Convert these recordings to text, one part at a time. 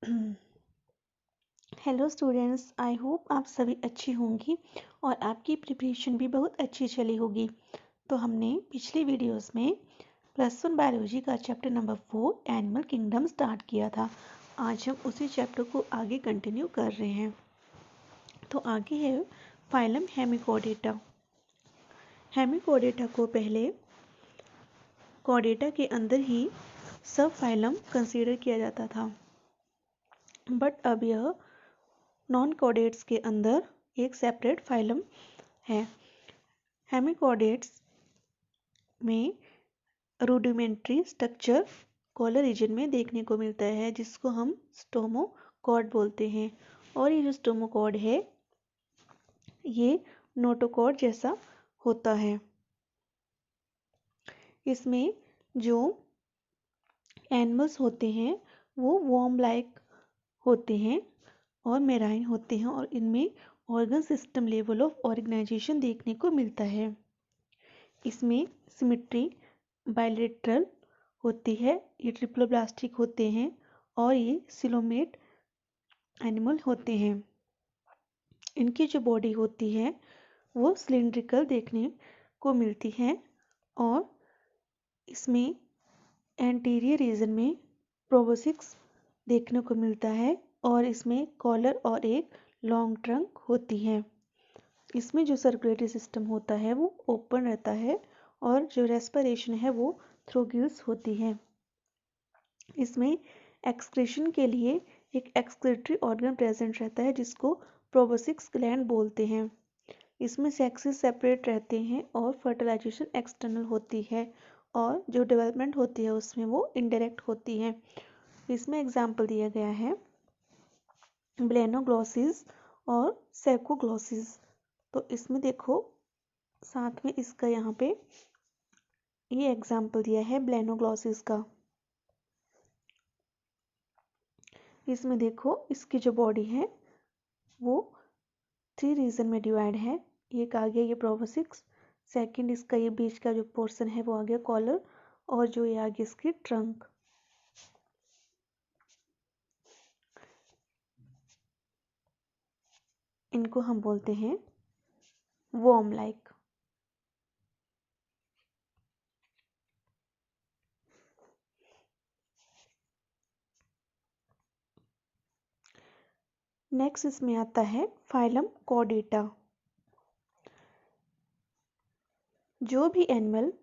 Hello students, I hope आप सभी अच्छी होंगी और आपकी प्रिपरेशन भी बहुत अच्छी चली होगी। तो हमने पिछली वीडियोस में +1 बायोलॉजी का chapter number 4 animal kingdom start किया था। आज हम उसी चैप्टर को आगे कंटिन्यू कर रहे हैं। तो आगे है फाइलम हेमिकोडेटा। हेमिकोडेटा को पहले कोडेटा के अंदर ही सब फाइलम कंसीडर किया जाता था, बट अब यह नॉन कॉर्डेट्स के अंदर एक सेपरेट फाइलम है। हेमिकॉर्डेट्स में रूडिमेंट्री स्ट्रक्चर कॉलर रीजन में देखने को मिलता है, जिसको हम स्टोमोकॉर्ड बोलते हैं। और ये जो स्टोमोकॉर्ड है ये नोटोकॉर्ड जैसा होता है। इसमें जो एनिमल्स होते हैं वो वॉर्म लाइक होते हैं और मेराइन होते हैं, और इनमें organ system level of organisation देखने को मिलता है। इसमें सिमेट्री बायलेटरल होती है, ये ट्रिप्लोब्लास्टिक होते हैं और ये सिलोमेट एनिमल होते हैं। इनकी जो बॉडी होती है वो सिलिंड्रिकल देखने को मिलती है और इसमें एंटीरियर रीजन में प्रोबोसिक्स देखने को मिलता है और इसमें कॉलर और एक लॉन्ग ट्रंक होती है। इसमें जो सर्कुलेटरी सिस्टम होता है वो ओपन रहता है और जो रेस्पिरेशन है वो थ्रू गिल्स होती है। इसमें एक्सक्रीशन के लिए एक एक्सक्रीटरी ऑर्गन प्रेजेंट रहता है, जिसको प्रोबोसिक्स ग्लैंड बोलते हैं। इसमें सेक्सेस सेपरेट रहते हैं और फर्टिलाइजेशन एक्सटर्नल होती है और जो डेवलपमेंट होती है उसमें वो इनडायरेक्ट होती है। इसमें एग्जाम्पल दिया गया है ब्लेनोग्लॉसिस और सेकोग्लॉसिस। तो इसमें देखो साथ में इसका यहाँ पे ये एग्जाम्पल दिया है ब्लेनोग्लॉसिस का। इसमें देखो इसकी जो बॉडी है वो 3 रीजन में डिवाइड है। एक आ गया ये प्रोबोसिक्स, सेकंड इसका ये बीच का जो पोर्शन है वो आ गया कॉलर, और जो ये आ गया इसकी ट्रंक। इनको हम बोलते हैं वॉर्म लाइक। नेक्स्ट इसमें आता है फाइलम कॉर्डेटा। जो भी एनिमल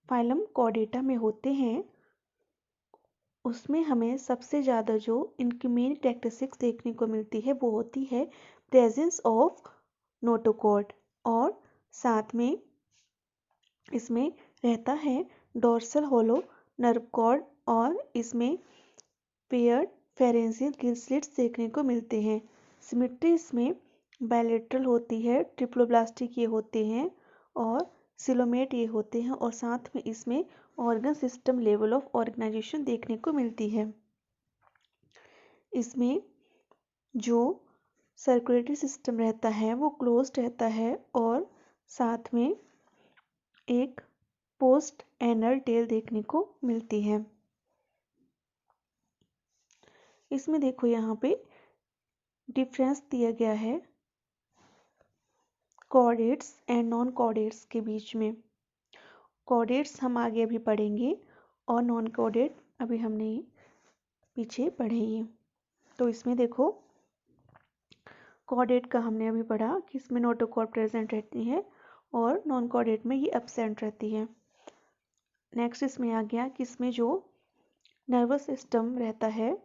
फाइलम कॉर्डेटा में होते हैं उसमें हमें सबसे ज़्यादा जो इनकी मेन कैरेक्टरिस्टिक्स देखने को मिलती है वो होती है प्रेजेंस ऑफ नोटोकॉर्ड, और साथ में इसमें रहता है डोर्सल होलो नर्व कॉर्ड, और इसमें पेयर्ड फेरेंजियल गिल स्लिट्स देखने को मिलते हैं। सिमेट्री इसमें बायलेटरल होती है, ट्रिप्लोब्लास्टिक ये होते हैं और सिलोमेट ये होते हैं, और साथ में इसमें organ system level of organisation देखने को मिलती है। इसमें जो सर्कुलेटरी सिस्टम रहता है वो क्लोज्ड रहता है और साथ में एक पोस्ट एनल टेल देखने को मिलती है। इसमें देखो यहाँ पे डिफरेंस दिया गया है कॉर्डेट्स एंड नॉन कॉर्डेट्स के बीच में। कॉर्डेट्स हम आगे अभी पढ़ेंगे और नॉन कॉर्डेट अभी हमने पीछे पढ़ेंगे। तो इसमें देखो कॉर्डेट का हमने अभी पढ़ा कि इसमें नोटोकॉर्ड प्रेजेंट रहती है और नॉन कॉर्डेट में ये एब्सेंट रहती है। नेक्स्ट इसमें आ गया कि इसमें जो नर्वस सिस्टम रहता है,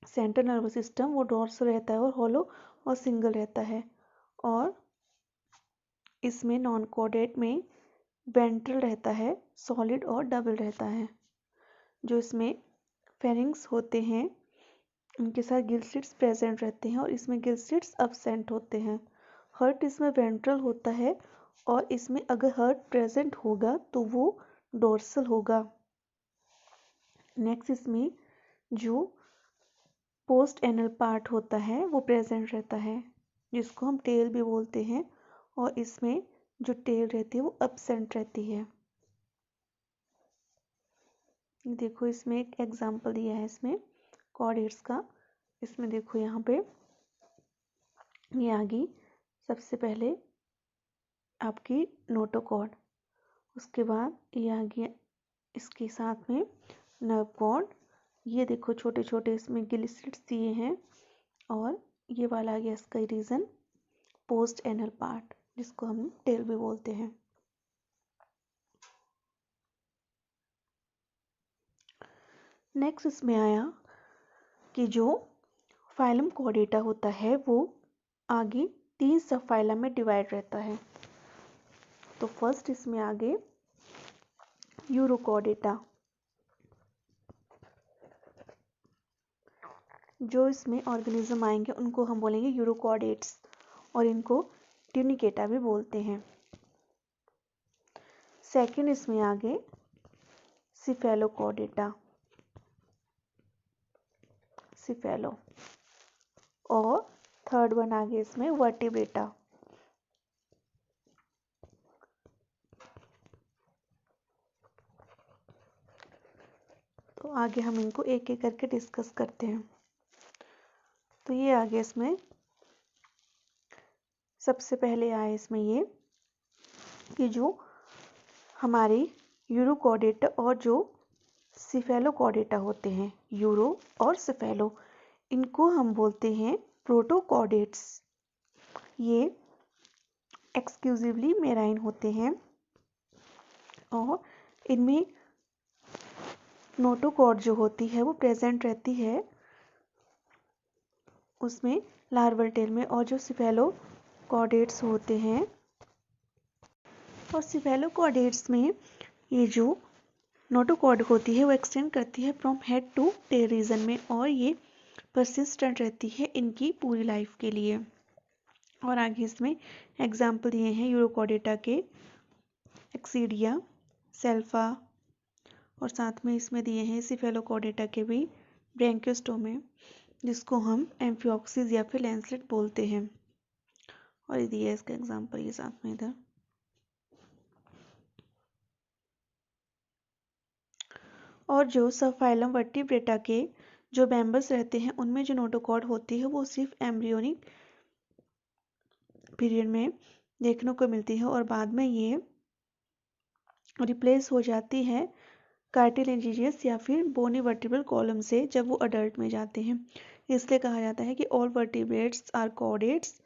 सेंट्रल नर्वस सिस्टम, वो डोर्सल रहता है और हॉलो और सिंगल रहता है। और इसमें नॉन कॉर्डेट में वेंट्रल रहता है, सॉलिड और डबल रहता है। जो इसमें फेरिंग्स होते हैं उनके साथ गिल स्लिट्स प्रेजेंट रहते हैं और इसमें गिल स्लिट्स अब्सेंट होते हैं। हर्ट इसमें वेंट्रल होता है और इसमें अगर हर्ट प्रेजेंट होगा तो वो डोर्सल होगा। नेक्स्ट इसमें जो पोस्ट एनल पार्ट होता है वो प्रेजेंट रहता है, जिसको हम टेल भी बोलते हैं, और इसमें जो टेल रहती है वो अब्सेंट रहती है। देखो इसमें एक एग्जाम्पल दिया है इसमें कॉर्डेट्स का, इसमें देखो यहाँ पे ये आ गई सबसे पहले आपकी नोटोकॉर्ड, उसके बाद ये आ गया इसके साथ में नर्व कॉर्ड। ये देखो छोटे छोटे इसमें गिलिस्लिट्स दिए हैं, और ये वाला आ गया इसका रीजन पोस्ट एनल पार्ट, जिसको हम टेल भी बोलते हैं। नेक्स्ट इसमें आया कि जो फाइलम कॉर्डेटा होता है वो आगे 3 सब फाइलम में डिवाइड रहता है। तो फर्स्ट इसमें आगे यूरोकॉर्डेटा, जो इसमें ऑर्गेनिज्म आएंगे उनको हम बोलेंगे यूरोकॉर्डेट्स, और इनको ट्यूनिकेटा भी बोलते हैं। सेकंड इसमें आगे सिफेलोकॉर्डेटा, सिफेलो, और थर्ड वन आगे इसमें वर्टिब्रेटा। तो आगे हम इनको एक एक करके डिस्कस करते हैं। तो ये आगे इसमें सबसे पहले आए इसमें ये कि जो हमारे यूरोकॉर्डेटा और जो सिफेलोकॉर्डेटा होते हैं, यूरो और सिफेलो, इनको हम बोलते हैं प्रोटोकॉर्डेट्स। ये एक्सक्लूसिवली मेराइन होते हैं और इनमें नोटोकॉर्ड जो होती है वो प्रेजेंट रहती है उसमें लार्वल टेल में, और जो सिफेलोकॉर्डेट्स होते हैं, और सिफेलोकॉर्डेट्स में ये जो नोटोकॉर्ड होती है वो एक्सटेंड करती है from head to tail region में, और ये परसिस्टेंट रहती है इनकी पूरी लाइफ के लिए। और आगे इसमें एग्जाम्पल दिए हैं यूरोकॉर्डेटा के, एक्सीडिया, सेल्फा, और साथ में इसमें दिए हैं सिफेलोकॉर्डेटा के भी ब्रैंकियोस्टोमे, जिसको हम एम्फिऑक्सीज या फिर लैंसलेट बोलते हैं। और ये दिया है इसका एग्जाम्पल ये साथ में इधर। और जो सबफाइलम वर्टिब्रेटा के जो मेंबर्स रहते हैं उनमें जो नोटोकॉर्ड होती है वो सिर्फ एम्ब्रियोनिक पीरियड में देखने को मिलती है, और बाद में ये रिप्लेस हो जाती है कार्टिलेजियस या फिर बोनी वर्टिब्रल कॉलम से जब वो अडल्ट में जाते हैं। इसलिए कहा जाता है कि all vertebrates are chordates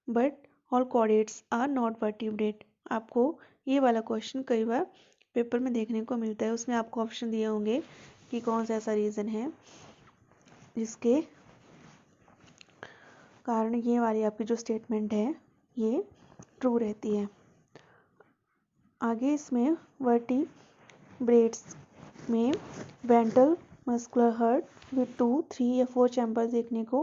but all chordates are not vertebrate. आपको ये वाला क्वेश्चन कई बार पेपर में देखने को मिलता है, उसमें आपको ऑप्शन दिए होंगे कि कौन सा ऐसा रीज़न है जिसके कारण ये वाली आपकी जो स्टेटमेंट है ये ट्रू रहती है। आगे इसमें वर्टिब्रेट्स में वेंट्रल मस्कुलर हर्ट विद 2, 3 या 4 चैम्बर देखने को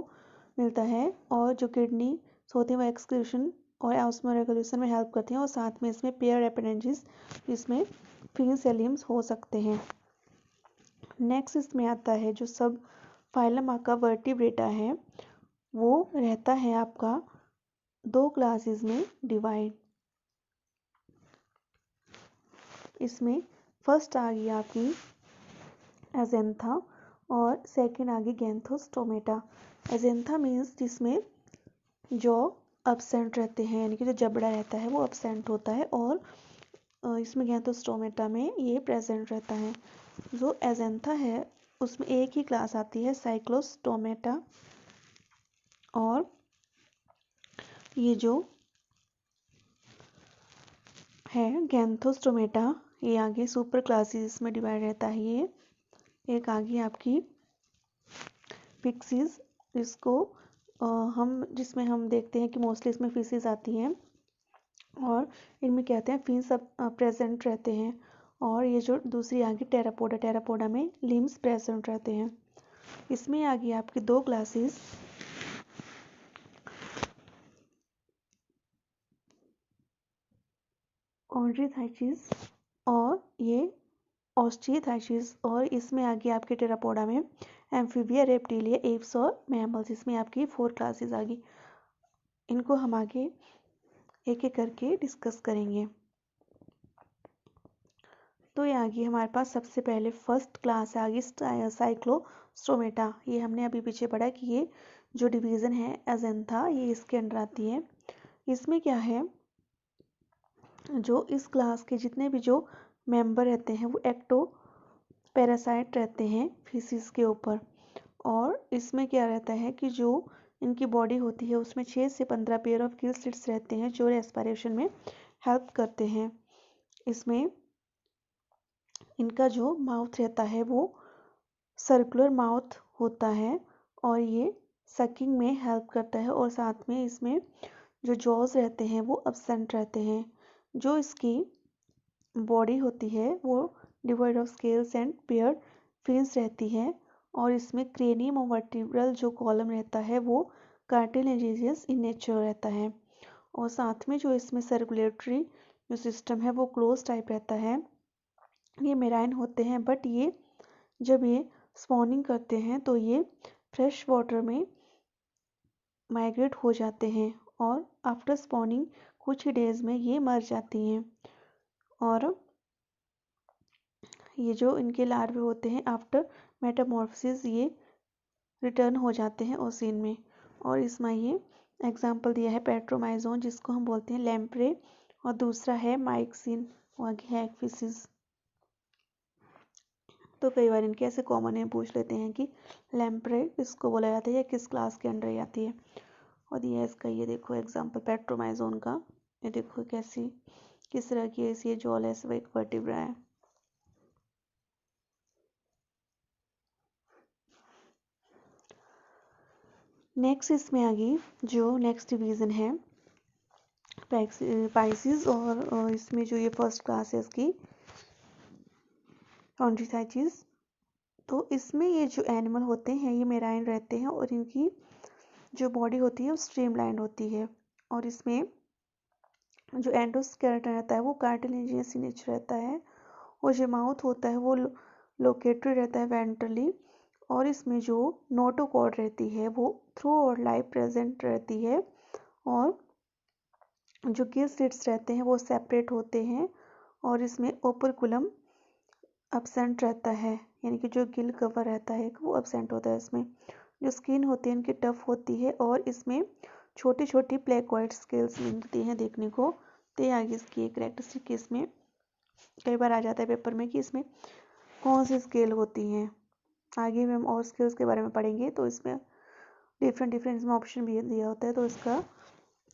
मिलता है, और जो किडनी होती है वो एक्सक्रीशन और ऑस्मो रेगुलेशन में हेल्प करती हैं, और साथ में इसमें पेयर अपेंडेजेस जिसमें फिनिसेलियम्स हो सकते हैं। नेक्स्ट इसमें आता है जो सब फाइलम आपका वर्टिब्रेटा है वो रहता है आपका 2 क्लासेस में डिवाइड। इसमें फर्स्ट आ गई आपकी एजेंथा और सेकंड आ गई गैंथोस्टोमेटा। एजेंथा मीन्स जिसमें जॉ एब्सेंट रहते हैं, यानी कि जो जबड़ा रहता है वो एब्सेंट होता है, और इसमें गैंथोस्टोमेटा में ये प्रेजेंट रहता है। जो एजेंथा है उसमें एक ही क्लास आती है साइक्लोस्टोमेटा, और ये जो है गैंथोस्टोमेटा ये आगे सुपर क्लासेस में डिवाइड रहता है। ये एक आगे आपकी फिक्सिस, जिसमें हम देखते हैं कि मोस्टली इसमें फिशेस आती हैं, और इनमें कहते हैं फिन सब प्रेजेंट रहते हैं। और ये जो दूसरी आगे टेरापोडा, टेरापोडा में लिम्स प्रेजेंट रहते हैं। इसमें आगे आपकी 2 क्लासेस कॉन्ड्रीथाइचिस और ये ऑस्टियोथाइचिस, और इसमें आगे आपके टेरापोडा में एम्फीबिया, रेप्टिलिया, एप्स और मैमल्स, इसमें आपकी 4 क्लासेस आ गई। इनको हम आगे एक एक करके डिस्कस करेंगे। तो ये आ गई हमारे पास सबसे पहले फर्स्ट क्लास आ गई स्टोमेटा, ये हमने अभी पीछे पढ़ा कि ये जो डिवीज़न है एजेंथा, ये इसके अंडर आती है। इसमें क्या है, जो इस क्लास के जितने भी जो मेंबर रहते हैं वो एक्टो पैरासाइट रहते हैं फीसिस के ऊपर। और इसमें क्या रहता है कि जो इनकी बॉडी होती है उसमें 6 से 15 पेयर ऑफ गिल स्लिट्स रहते हैं जो रेस्पिरेशन में हेल्प करते हैं। इसमें इनका जो माउथ रहता है वो सर्कुलर माउथ होता है और ये सकिंग में हेल्प करता है, और साथ में इसमें जो जॉज रहते हैं वो एब्सेंट रहते हैं। जो इसकी बॉडी होती है वो divide of scales and paired fins रहती है, और इसमें क्रेनियम और वर्टिब्रल जो कॉलम रहता है वो कार्टिलेजियस इन नेचर रहता है, और साथ में जो इसमें सर्कुलेटरी जो सिस्टम है वो क्लोज टाइप रहता है। ये मेराइन होते हैं, बट ये जब ये स्पॉनिंग करते हैं तो ये फ्रेश वाटर में माइग्रेट हो जाते हैं, और आफ्टर स्पॉनिंग कुछ ही डेज में ये मर जाती हैं। और ये जो इनके लार्वे होते हैं आफ्टर मेटामॉर्फोसिस ये रिटर्न हो जाते हैं ओसिन में। और इसमें ये एग्जाम्पल दिया है पेट्रोमाइजोन जिसको हम बोलते हैं लैम्प्रे, और दूसरा है माइक्सिन, और आगे है एक्फिसिस। तो कई बार इनके ऐसे कॉमन नेम पूछ लेते हैं कि लैम्प्रे किसको बोला जाता है या किस क्लास के अंडर आती है। और ये इसका ये देखो एग्जाम्पल पेट्रोमाइजोन का, ये देखो कैसी किस तरह की ऐसी जॉलेस एक वर्टिब्रा है। नेक्स्ट इसमें आ गई जो नेक्स्ट डिवीज़न है पाइसिस, और इसमें जो ये फर्स्ट क्लास है इसकी कॉन्ड्रीसाइटिस। तो इसमें ये जो एनिमल होते हैं ये मेराइन रहते हैं, और इनकी जो बॉडी होती है वो स्ट्रीमलाइन होती है, और इसमें जो एंडोस्केलेटन रहता है वो कार्टिलेजियस नेचर रहता है, और जो माउथ होता है वो लोकेटेड रहता है वेंट्रली, और इसमें जो नोटोकॉर्ड रहती है वो थ्रू और लाइफ प्रेजेंट रहती है, और जो गिल स्लिट्स रहते हैं वो सेपरेट होते हैं, और इसमें ओपरकुलम एब्सेंट रहता है, यानी कि जो गिल कवर रहता है वो एब्सेंट होता है। इसमें जो स्किन होती है इनकी टफ होती है, और इसमें छोटी छोटी प्लेकॉइड स्केल्स मिलती हैं देखने को। तो ये आगे इसकी एक करेक्टरिस्टिक, इसमें कई बार आ जाता है पेपर में कि इसमें कौन सी स्केल होती हैं। आगे में हम और स्केल्स के बारे में पढ़ेंगे, तो इसमें डिफरेंट डिफरेंट इसमें ऑप्शन भी दिया होता है, तो इसका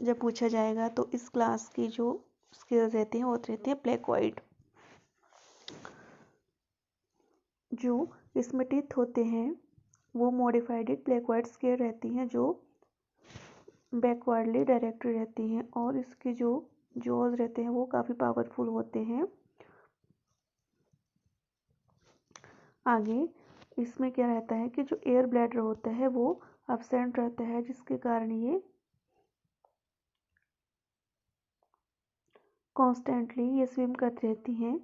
जब पूछा जाएगा तो इस क्लास की जो स्केल्स रहती हैं वो रहती हैं प्लेकॉइड। जो इसमें टीथ होते हैं वो मॉडिफाइड प्लेकॉइड स्केल रहती हैं जो बैकवर्डली डायरेक्टेड रहती हैं, और इसके जो जॉज रहते हैं वो काफ़ी पावरफुल होते हैं। आगे इसमें क्या रहता है कि जो एयर ब्लैडर होता है वो एब्सेंट रहता है, जिसके कारण ये कॉन्स्टेंटली ये स्विम करती रहती हैं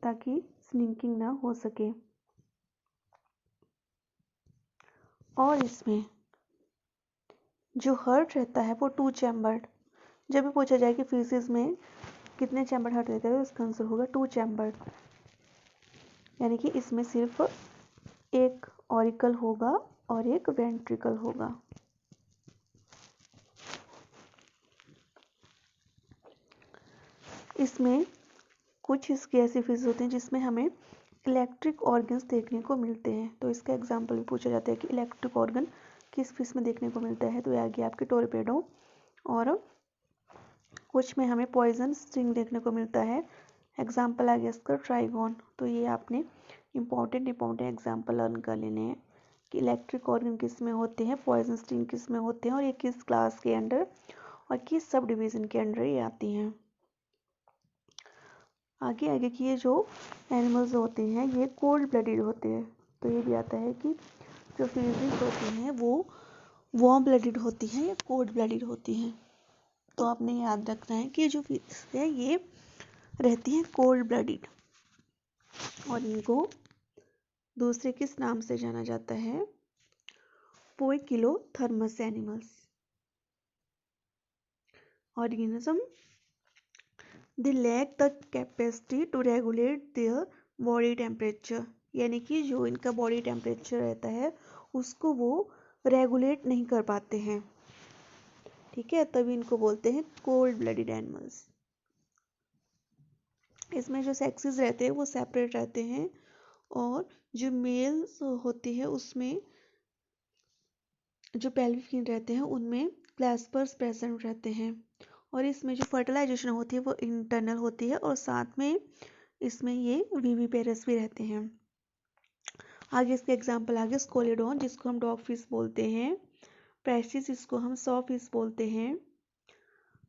ताकि स्निंकिंग ना हो सके। और इसमें जो हार्ट रहता है वो 2 चैम्बर्ड। जब भी पूछा जाए कि फीसिस में कितने चैम्बर हार्ट रहते हैं तो इसका आंसर होगा 2 चैम्बर्ड, यानी कि इसमें सिर्फ एक ऑरिकल होगा और एक वेंट्रिकल होगा। इसमें कुछ इसके ऐसे फिश होते हैं जिसमें हमें इलेक्ट्रिक ऑर्गन्स देखने को मिलते हैं, तो इसका एग्जाम्पल भी पूछा जाता है कि इलेक्ट्रिक ऑर्गन किस फिश में देखने को मिलता है, तो ये आ गया आपके टोरपेडो। और कुछ में हमें पॉइजन स्टिंग देखने को मिलता है, एग्जाम्पल आ गया इसका ट्राइगोन। तो ये आपने इंपॉर्टेंट एग्जाम्पल लर्न कर लेने हैं कि इलेक्ट्रिक ऑर्गन किस में होते हैं, पॉइजन स्टिंग किस में होते हैं, और ये किस क्लास के अंडर और किस सब डिवीज़न के अंडर ये आती हैं। आगे आगे की ये जो एनिमल्स होते हैं ये कोल्ड ब्लडेड होते हैं, तो ये भी आता है कि जो फिशेस होती हैं वो वार्म ब्लडेड होती हैं या कोल्ड ब्लडेड होती हैं। तो आपने याद रखना है कि जो फिश है ये रहती हैं कोल्ड ब्लडेड, और इनको दूसरे किस नाम से जाना जाता है, poikilothermous animals. Organism they lack the capacity to regulate their body temperature, यानी कि जो इनका बॉडी टेम्परेचर रहता है उसको वो रेगुलेट नहीं कर पाते हैं, ठीक है, तभी इनको बोलते हैं कोल्ड ब्लडेड एनिमल्स। इसमें जो सेक्सेस रहते हैं वो सेपरेट रहते हैं, और जो मेल्स होती है उसमें जो पेल्विक फिन रहते हैं उनमें क्लैस्पर्स प्रेजेंट रहते हैं, और इसमें जो फर्टिलाइजेशन होती है वो इंटरनल होती है, और साथ में इसमें ये विविपेरस भी रहते हैं। आगे इसके एग्जाम्पल आगे स्कोलेडोन जिसको हम डॉग फिश बोलते हैं, प्रेसिस इसको हम सॉ फिश बोलते हैं,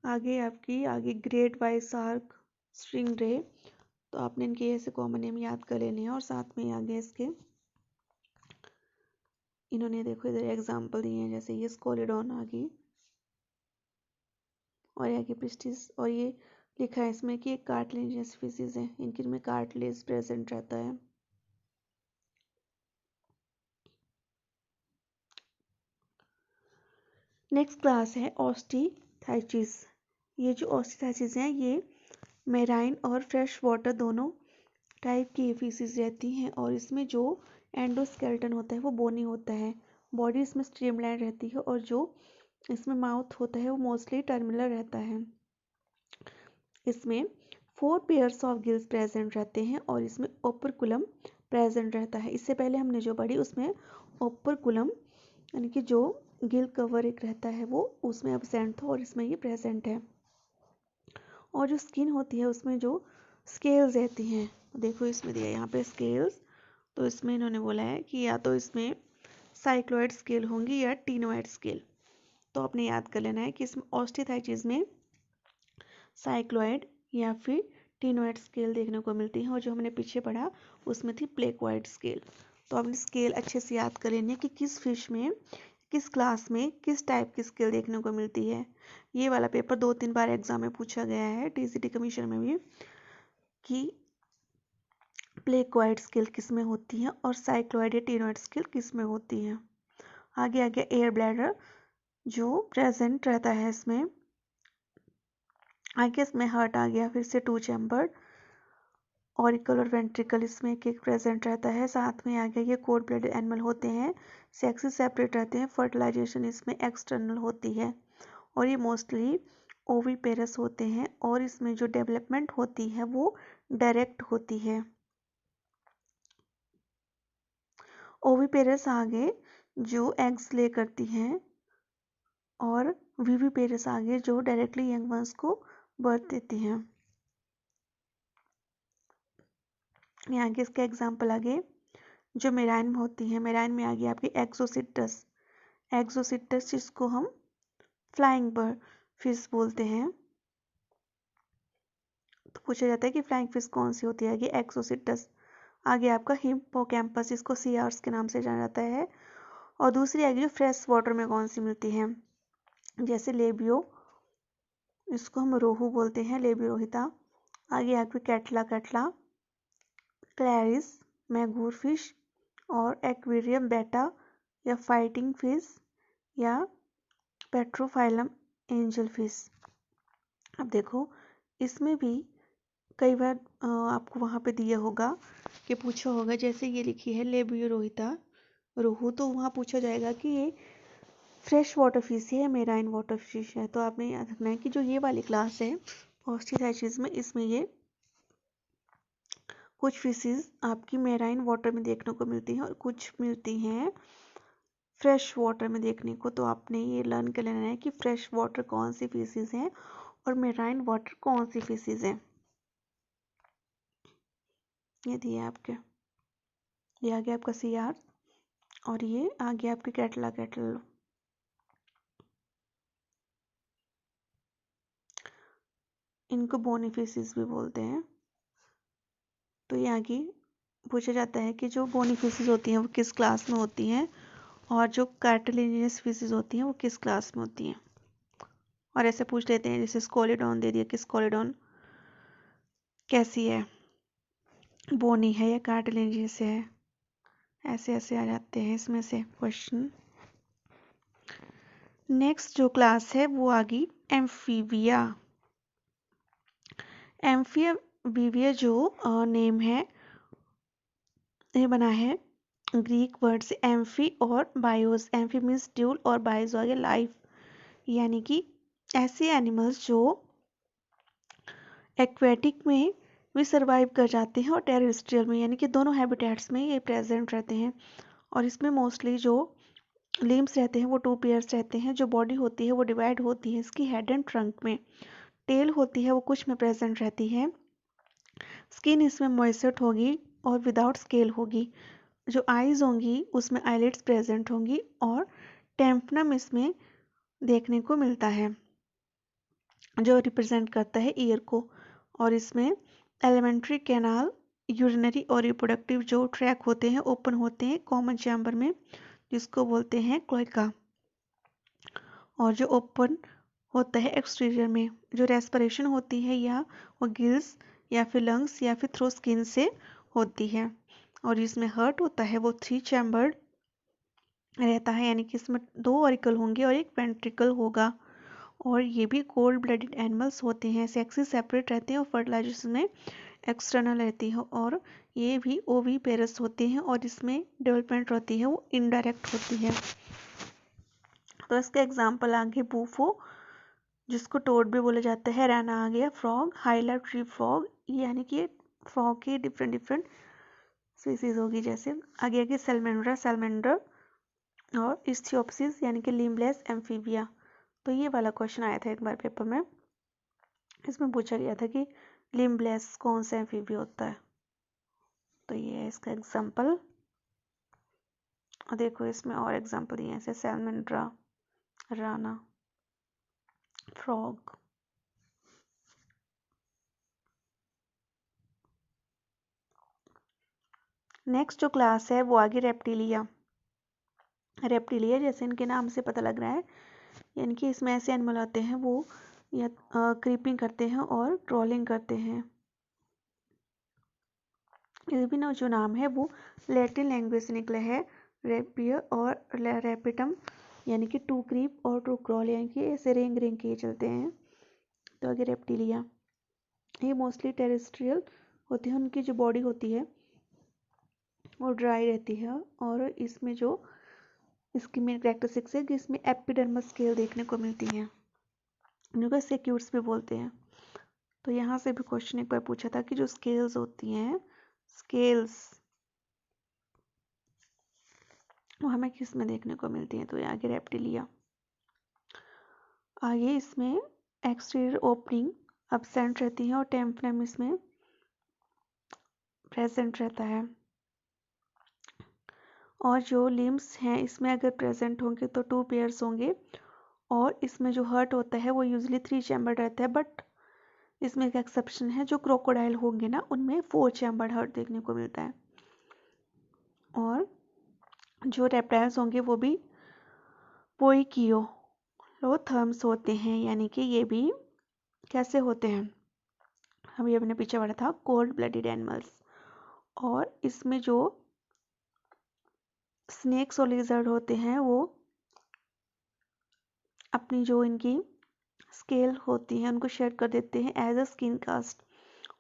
आगे ग्रेट वाइट शार्क, स्ट्रिंग रे, तो आपने इनके ऐसे कॉमन नेम याद कर लेने हैं। और साथ में आगे इसके इन्होंने देखो इधर एग्जाम्पल दिए हैं, जैसे ये स्कोलेडोन आ गई, और आगे प्रिस्टिस, और ये लिखा है इसमें कि एक कार्टिलेजियस स्पीसीज है, इनके में कार्टिलेज प्रेजेंट रहता है। नेक्स्ट क्लास है ऑस्टिथाइचिस। ये जो ऑस्टिथाइचिस हैं ये मेराइन और फ्रेश वाटर दोनों टाइप की फीसिस रहती हैं, और इसमें जो एंडोस्केलेटन होता है वो बोनी होता है, बॉडी इसमें स्ट्रीमलाइन रहती है, और जो इसमें माउथ होता है वो मोस्टली टर्मिनल रहता है। इसमें 4 पेयर्स ऑफ गिल्स प्रेजेंट रहते हैं, और इसमें ओपरकुलम प्रेजेंट रहता है। इससे पहले हमने जो पढ़ी उसमें ओपरकुलम यानी कि जो गिल कवर एक रहता है वो उसमें एब्सेंट था, और इसमें ये प्रेजेंट है। और जो स्किन होती है उसमें जो स्केल्स रहती हैं, देखो इसमें दिया है यहाँ पे स्केल्स, तो इसमें इन्होंने बोला है कि या तो इसमें साइक्लोइड स्केल होंगी या टीनोइड स्केल, तो आपने याद कर लेना है कि इसमें ऑस्टिथाइचिस में साइक्लोइड या फिर टीनोइड स्केल देखने को मिलती है, और जो हमने पीछे पढ़ा उसमें थी प्लेकोइड स्केल। तो आपने स्केल अच्छे से याद कर लेनी है कि किस फिश में किस क्लास में किस टाइप की स्केल देखने को मिलती है। ये वाला पेपर 2-3 बार एग्जाम में पूछा गया है, टीसीटी कमीशन में भी, कि प्लेकोइड स्केल किस में होती है और साइक्लोइड या टीनोइड स्केल किस में होती है। आगे आगे एयर ब्लैडर जो प्रेजेंट रहता है इसमें, आगे इसमें हार्ट आ गया, फिर से 2 चैम्बर्ड, ऑरिकल और वेंट्रिकल इसमें एक प्रेजेंट रहता है, साथ में आ गया ये कोल्ड ब्लडेड एनिमल होते हैं, सेक्सेस सेपरेट रहते हैं, फर्टिलाइजेशन इसमें एक्सटर्नल होती है, और ये मोस्टली ओविपेरस होते हैं, और इसमें जो डेवलपमेंट होती है वो डायरेक्ट होती है। ओविपेरस आगे जो एग्स ले करती हैं, और विविपेरस आगे जो डायरेक्टली यंग वंस को बर्थ देती हैं। यहाँ के इसका एग्जाम्पल आगे जो मेराइन में होती है, मेराइन में आ गई आपकी एक्सोसिटस, एक्सोसिटस जिसको हम फ्लाइंग बर्ड फिश बोलते हैं, तो पूछा जाता है कि फ्लाइंग फिश कौन सी होती है, एक्सोसिटस। आगे आपका हिप्पोकैम्पस जिसको सी आर्स के नाम से जाना जाता है, और दूसरी आगे जो फ्रेश वाटर में कौन सी मिलती है, जैसे लेबियो, इसको हम रोहू बोलते हैं, लेबियो रोहिता। आगे आपकी कैटला कैटला, क्लैरिस, मैगूर फिश, और एक्वेरियम बेटा या फाइटिंग फिश या पेट्रोफाइलम एंजल फिश। अब देखो इसमें भी कई बार आपको वहाँ पे दिया होगा कि पूछा होगा, जैसे ये लिखी है लेबियो रोहिता रोहू, तो वहाँ पूछा जाएगा कि ये फ्रेश वाटर फिश है या मेराइन वाटर फिश है, तो आपने याद रखना है कि जो ये वाली क्लास है ऑस्टिथाइचिस में, इसमें ये कुछ फिशेस आपकी मेराइन वाटर में देखने को मिलती हैं और कुछ मिलती हैं फ्रेश वाटर में देखने को। तो आपने ये लर्न कर लेना है कि फ्रेश वाटर कौन सी फिशेस हैं और मेराइन वाटर कौन सी फिशेस हैं। ये दिए आपके, ये आ गया आपका सीआर, और ये आ गया आपके कैटला कैटल। इनको बोनी फिशेस भी बोलते हैं। तो ये आगे पूछा जाता है कि जो बोनी फिशेस होती हैं वो किस क्लास में होती हैं, और जो कार्टिलेजिनस फिशेस होती हैं वो किस क्लास में होती हैं। और ऐसे पूछ लेते हैं, जैसे स्कोलेडॉन दे दिया कि स्कोलेडॉन कैसी है, बोनी है या कार्टिलेजिनस है, ऐसे ऐसे आ जाते हैं इसमें से क्वेश्चन। नेक्स्ट जो क्लास है वो आ गई एम्फीबिया। एम्फीबिया जो नेम है ये बना है ग्रीक वर्ड से एम्फी और बायोस। एम्फी मीन्स ड्यूल और बायोस हो गया लाइफ, यानी कि ऐसे एनिमल्स जो एक्वेटिक में भी सर्वाइव कर जाते हैं और टेरेस्ट्रियल में, यानी कि दोनों हैबिटेट्स में ये प्रेजेंट रहते हैं। और इसमें मोस्टली जो लिम्स रहते हैं वो 2 पेयर्स रहते हैं। जो बॉडी होती है वो डिवाइड होती है इसकी हेड एंड ट्रंक में। टेल होती है वो कुछ में प्रेजेंट रहती है। स्किन इसमें मॉइस्चर्ड होगी और विदाउट स्केल होगी। जो आईज होंगी उसमें आईलिड्स प्रेजेंट होंगी और टेम्पनम इसमें देखने को मिलता है जो रिप्रेजेंट करता है ईयर को। और इसमें एलिमेंट्री कैनाल, यूरिनरी और रिप्रोडक्टिव जो ट्रैक होते हैं ओपन होते हैं कॉमन चैम्बर में, जिसको बोलते हैं क्लोएका। और जो ओपन होता है एक्सटीरियर में, जो रेस्पिरेशन होती है या वो गिल्स या फिर लंग्स या फिर थ्रू स्किन से होती है। और जिसमें हर्ट होता है वो 3 चैम्बर्ड रहता है, यानी कि इसमें 2 ऑरिकल होंगे और एक वेंट्रिकल होगा। और ये भी कोल्ड ब्लडेड एनिमल्स होते हैं। सेक्सेस सेपरेट रहते हैं और फर्टिलाइजेशन में एक्सटर्नल रहती है। और ये भी ओवी पेरस होते हैं और इसमें डेवलपमेंट होती है वो इनडायरेक्ट होती है। तो इसका एग्जाम्पल आगे बूफो, जिसको टोड भी बोला जाता है, राना आ गया, फ्रॉग, हाइला ट्री फ्रॉग, यानी कि फ्रॉग की डिफरेंट डिफरेंट स्पीसीज होगी। जैसे आगे आगे सैलमेंड्रा, सैलमेंडर और इस्थियोप्सिस यानी कि लिम्बलेस एम्फीबिया। तो ये वाला क्वेश्चन आया था एक बार पेपर में, इसमें पूछा गया था कि लिम्बलेस कौन सा एम्फीबिया होता है। तो ये है इसका एग्जाम्पल। और देखो इसमें और एग्जाम्पल दिए हैं जैसे सैलमेंड्रा, राना, फ्रॉग। नेक्स्ट जो क्लास है वो आगे रेप्टिलिया। रेप्टिलिया जैसे इनके नाम से पता लग रहा है, यानी कि इसमें ऐसे एनिमल आते हैं वो या क्रीपिंग करते हैं और ट्रॉलिंग करते हैं। ये भी ना जो नाम है वो लैटिन लैंग्वेज से निकला है, रेपियर और रेपिटम, यानी कि टू क्रीप और टू क्रॉल, यानी कि ऐसे रेंग रेंग के चलते हैं। तो आगे रेप्टिलिया, ये मोस्टली टेरेस्ट्रियल होते हैं। उनकी जो बॉडी होती है वो ड्राई रहती है और इसमें जो इसकी मेन कैरेक्टरिस्टिक्स है कि इसमें एपिडर्मस स्केल देखने को मिलती हैं, जिनको सेक्यूट्स भी बोलते हैं। तो यहाँ से भी क्वेश्चन एक बार पूछा था कि जो स्केल्स होती हैं, स्केल्स वो हमें किस में देखने को मिलती हैं। तो ये आगे रेप्टिलिया। आगे इसमें एक्सटीरियर ओपनिंग एब्सेंट रहती है और टेम्पनम इसमें प्रेजेंट रहता है। और जो लिम्स हैं इसमें अगर प्रेजेंट होंगे तो 2 पेयर्स होंगे। और इसमें जो हर्ट होता है वो यूजली 3 चैम्बर रहता है, बट इसमें एक एक्सेप्शन है, जो क्रोकोडाइल होंगे ना उनमें 4 चैम्बर हर्ट देखने को मिलता है। और जो रेप्टाइल्स होंगे वो भी पोइकियोलोथर्म्स होते हैं, यानी कि ये भी कैसे होते हैं, हम ये अपने पीछे पढ़ा था, कोल्ड ब्लडेड एनिमल्स। और इसमें जो स्नेक्स और लिजर्ड होते हैं वो अपनी जो इनकी स्केल होती है उनको शेड कर देते हैं एज अ स्किन कास्ट।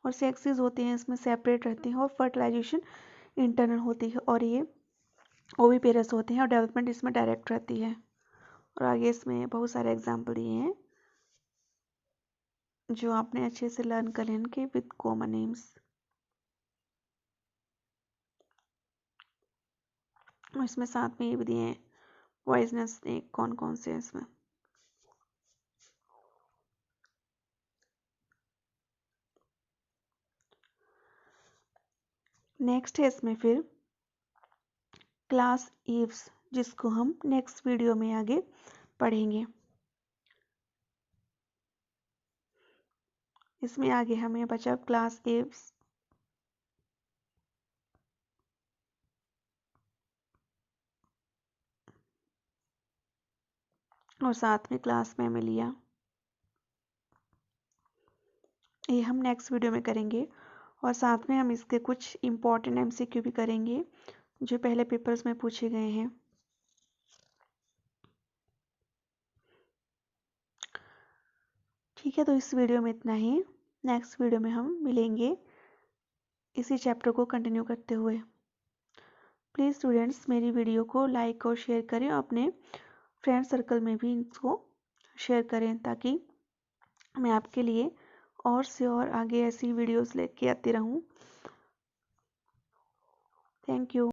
और सेक्सेस होते हैं इसमें सेपरेट रहते हैं और फर्टिलाइजेशन इंटरनल होती है। और ये ओविपेरस होते हैं और डेवलपमेंट इसमें डायरेक्ट रहती है। और आगे इसमें बहुत सारे एग्जाम्पल दिए हैं जो आपने अच्छे से लर्न कर लें के विद कॉमन नेम्स। और इसमें साथ में ये भी दिए हैं पॉइजनस स्नेक कौन कौन से हैं इसमें। नेक्स्ट है इसमें फिर क्लास एव्स, जिसको हम नेक्स्ट वीडियो में आगे पढ़ेंगे। इसमें आगे हमें बचा क्लास एव्स और साथ में क्लास मैमेलिया। ये हम नेक्स्ट वीडियो में करेंगे। और साथ में हम इसके कुछ इम्पॉर्टेंट एमसीक्यू भी करेंगे जो पहले पेपर्स में पूछे गए हैं। ठीक है, तो इस वीडियो में इतना ही। नेक्स्ट वीडियो में हम मिलेंगे इसी चैप्टर को कंटिन्यू करते हुए। प्लीज़ स्टूडेंट्स मेरी वीडियो को लाइक और शेयर करें और अपने फ्रेंड सर्कल में भी इसको शेयर करें ताकि मैं आपके लिए और से और आगे ऐसी वीडियोस लेके आती रहूं। Thank you.